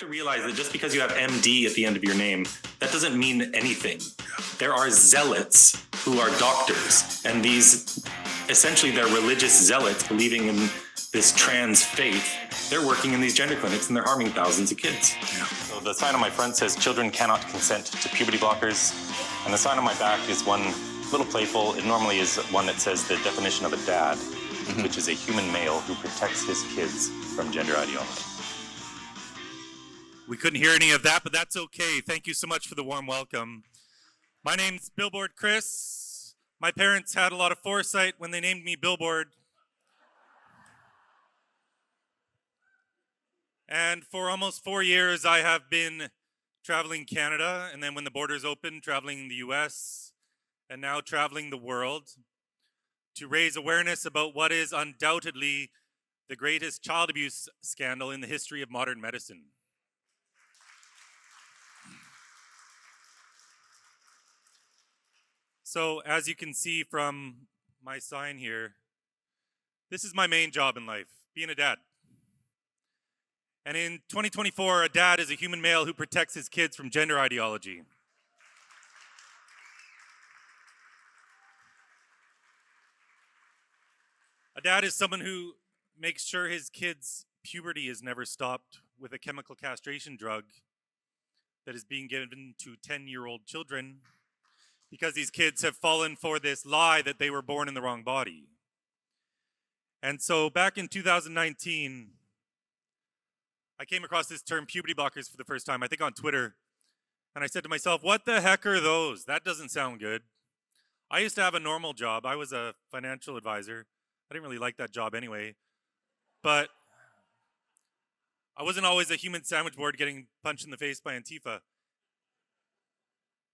to realize that just because you have MD at the end of your name, that doesn't mean anything. There are zealots who are doctors, and these, essentially they're religious zealots believing in this trans faith. They're working in these gender clinics and they're harming thousands of kids. Yeah. So the sign on my front says children cannot consent to puberty blockers. And the sign on my back is one little playful. It normally is one that says the definition of a dad, which is a human male who protects his kids from gender ideology. We couldn't hear any of that, but that's okay. Thank you so much for the warm welcome. My name's Billboard Chris. My parents had a lot of foresight when they named me Billboard. And for almost 4 years, I have been traveling Canada, and then when the borders opened, traveling the US, and now traveling the world to raise awareness about what is undoubtedly the greatest child abuse scandal in the history of modern medicine. So, as you can see from my sign here, this is my main job in life, being a dad. And in 2024, a dad is a human male who protects his kids from gender ideology. A dad is someone who makes sure his kid's puberty is never stopped with a chemical castration drug that is being given to 10-year-old children because these kids have fallen for this lie that they were born in the wrong body. And so back in 2019, I came across this term puberty blockers for the first time, I think on Twitter. And I said to myself, what the heck are those? That doesn't sound good. I used to have a normal job. I was a financial advisor. I didn't really like that job anyway. But I wasn't always a human sandwich board getting punched in the face by Antifa.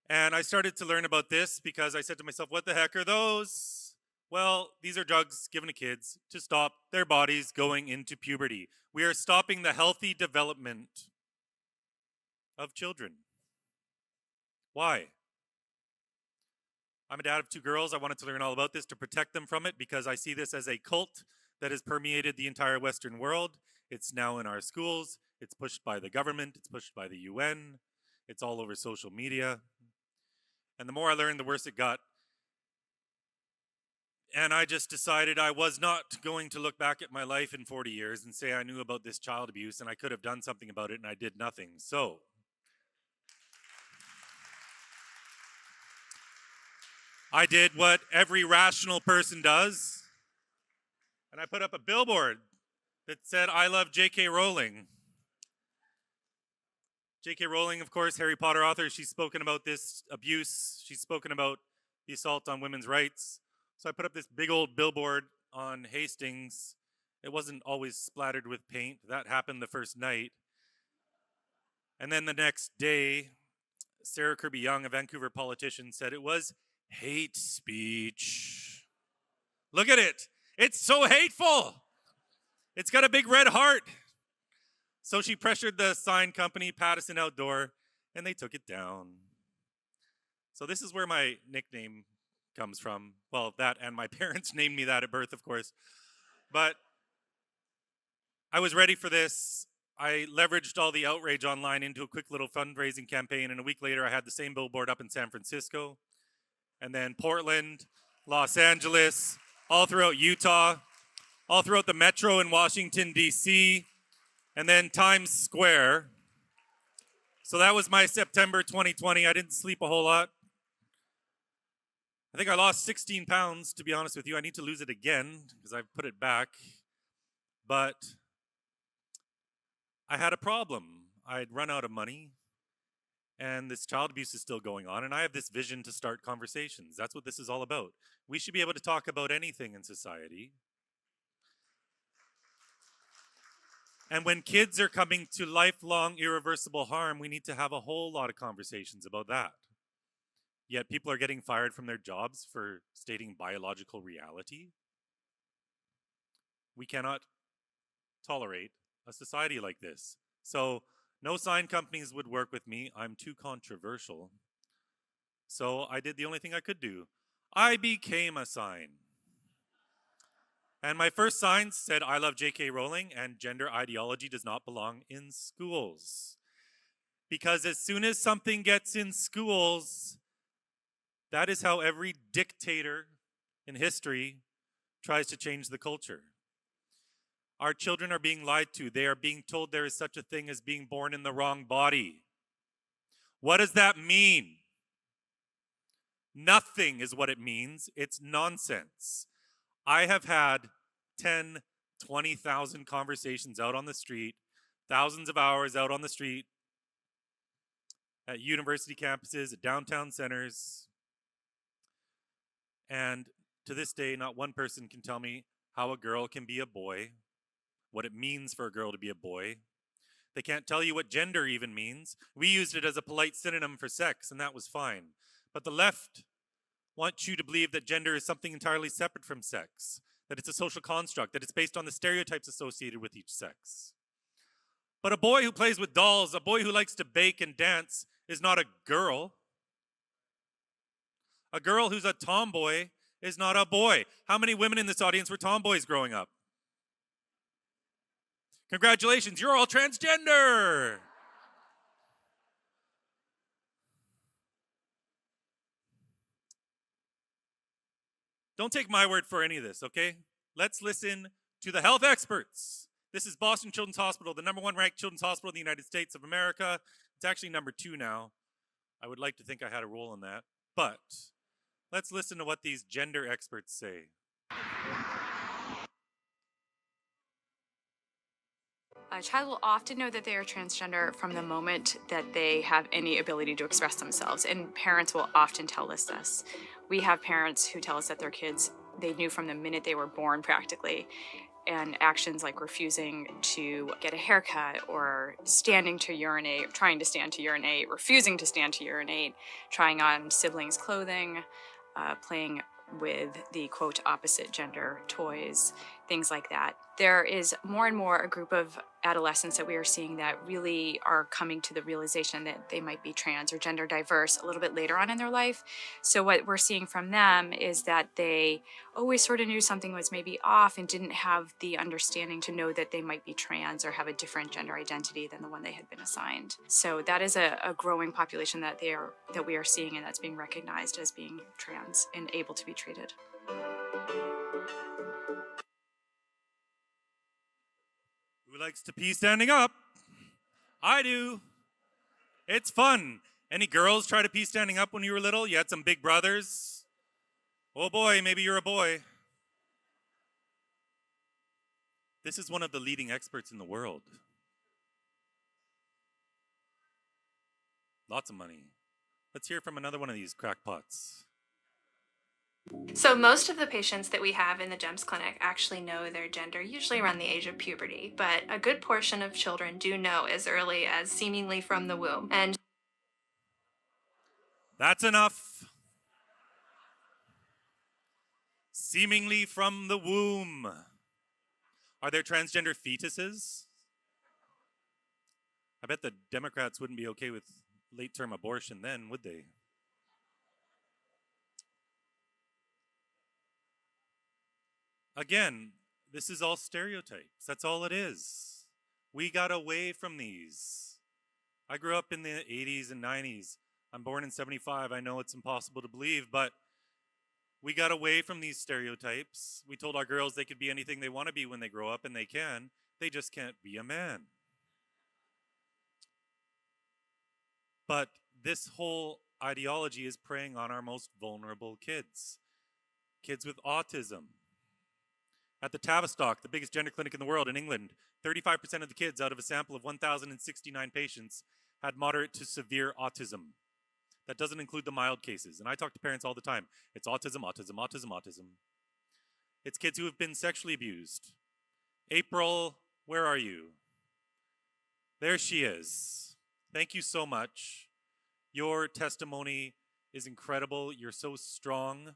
And I started to learn about this because I said to myself, what the heck are those? Well, these are drugs given to kids to stop their bodies going into puberty. We are stopping the healthy development of children. Why? I'm a dad of 2 girls. I wanted to learn all about this to protect them from it because I see this as a cult that has permeated the entire Western world. It's now in our schools. It's pushed by the government. It's pushed by the UN. It's all over social media. And the more I learned, the worse it got. And I just decided I was not going to look back at my life in 40 years and say I knew about this child abuse and I could have done something about it and I did nothing. So I did what every rational person does, and I put up a billboard that said, I love J.K. Rowling. J.K. Rowling, of course, Harry Potter author, she's spoken about this abuse. She's spoken about the assault on women's rights. So I put up this big old billboard on Hastings. It wasn't always splattered with paint. That happened the first night. And then the next day, Sarah Kirby Young, a Vancouver politician, said it was hate speech. Look at it. It's so hateful. It's got a big red heart. So she pressured the sign company, Pattison Outdoor, and they took it down. So this is where my nickname comes from. Well, that and my parents named me that at birth, of course. But I was ready for this. I leveraged all the outrage online into a quick little fundraising campaign, and a week later I had the same billboard up in San Francisco, and then Portland, Los Angeles, all throughout Utah, all throughout the metro in Washington, D.C., and then Times Square. So that was my September 2020. I didn't sleep a whole lot. I think I lost 16 pounds, to be honest with you. I need to lose it again because I've put it back. But I had a problem. I'd run out of money, and this child abuse is still going on, and I have this vision to start conversations. That's what this is all about. We should be able to talk about anything in society. And when kids are coming to lifelong irreversible harm, we need to have a whole lot of conversations about that. Yet people are getting fired from their jobs for stating biological reality. We cannot tolerate a society like this. So no sign companies would work with me. I'm too controversial. So I did the only thing I could do. I became a sign. And my first sign said, I love J.K. Rowling and gender ideology does not belong in schools. Because as soon as something gets in schools, that is how every dictator in history tries to change the culture. Our children are being lied to. They are being told there is such a thing as being born in the wrong body. What does that mean? Nothing is what it means. It's nonsense. I have had 10, 20,000 conversations out on the street, thousands of hours out on the street, at university campuses, at downtown centers. And to this day, not one person can tell me how a girl can be a boy, what it means for a girl to be a boy. They can't tell you what gender even means. We used it as a polite synonym for sex, and that was fine. But the left wants you to believe that gender is something entirely separate from sex, that it's a social construct, that it's based on the stereotypes associated with each sex. But a boy who plays with dolls, a boy who likes to bake and dance, is not a girl. A girl who's a tomboy is not a boy. How many women in this audience were tomboys growing up? Congratulations, you're all transgender. Don't take my word for any of this, okay? Let's listen to the health experts. This is Boston Children's Hospital, the #1 ranked children's hospital in the United States of America. It's actually #2 now. I would like to think I had a role in that. But let's listen to what these gender experts say. A child will often know that they are transgender from the moment that they have any ability to express themselves, and parents will often tell us this. We have parents who tell us that their kids, they knew from the minute they were born practically, and actions like refusing to get a haircut or standing to urinate, trying to stand to urinate, refusing to stand to urinate, trying on siblings' clothing, playing with the quote opposite gender toys, things like that. There is more and more a group of adolescents that we are seeing that really are coming to the realization that they might be trans or gender diverse a little bit later on in their life. So what we're seeing from them is that they always sort of knew something was maybe off and didn't have the understanding to know that they might be trans or have a different gender identity than the one they had been assigned. So that is a growing population that we are seeing, and that's being recognized as being trans and able to be treated. Who likes to pee standing up? I do. It's fun. Any girls try to pee standing up when you were little? You had some big brothers? Oh boy, maybe you're a boy. This is one of the leading experts in the world. Lots of money. Let's hear from another one of these crackpots. So most of the patients that we have in the GEMS clinic actually know their gender, usually around the age of puberty, but a good portion of children do know as early as seemingly from the womb. And that's enough. Seemingly from the womb. Are there transgender fetuses? I bet the Democrats wouldn't be okay with late-term abortion then, would they? Again, this is all stereotypes. That's all it is. We got away from these. I grew up in the 80s and 90s. I'm born in 75. I know it's impossible to believe, but we got away from these stereotypes. We told our girls they could be anything they want to be when they grow up, and they can. They just can't be a man. But this whole ideology is preying on our most vulnerable kids. Kids with autism. At the Tavistock, the biggest gender clinic in the world in England, 35% of the kids out of a sample of 1,069 patients had moderate to severe autism. That doesn't include the mild cases. And I talk to parents all the time. It's autism, autism, autism, autism. It's kids who have been sexually abused. April, where are you? There she is. Thank you so much. Your testimony is incredible. You're so strong.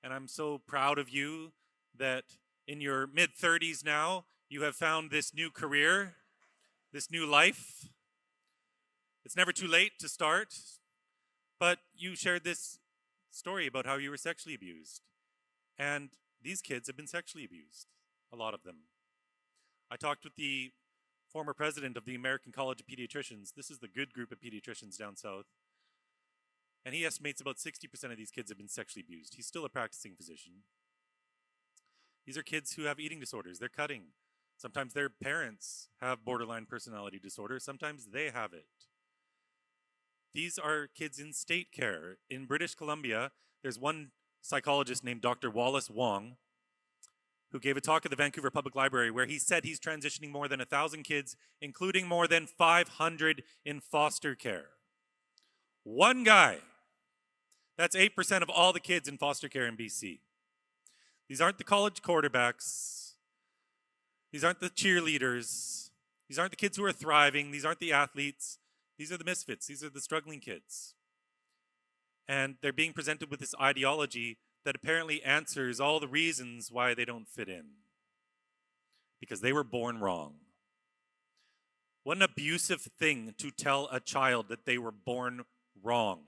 And I'm so proud of you that in your mid-30s now, you have found this new career, this new life. It's never too late to start, but you shared this story about how you were sexually abused. And these kids have been sexually abused, a lot of them. I talked with the former president of the American College of Pediatricians. This is the good group of pediatricians down south. And he estimates about 60% of these kids have been sexually abused. He's still a practicing physician. These are kids who have eating disorders. They're cutting. Sometimes their parents have borderline personality disorder. Sometimes they have it. These are kids in state care. In British Columbia, there's one psychologist named Dr. Wallace Wong who gave a talk at the Vancouver Public Library where he said he's transitioning more than 1,000 kids, including more than 500 in foster care. One guy. That's 8% of all the kids in foster care in BC. These aren't the college quarterbacks. These aren't the cheerleaders. These aren't the kids who are thriving. These aren't the athletes. These are the misfits. These are the struggling kids. And they're being presented with this ideology that apparently answers all the reasons why they don't fit in. Because they were born wrong. What an abusive thing to tell a child that they were born wrong.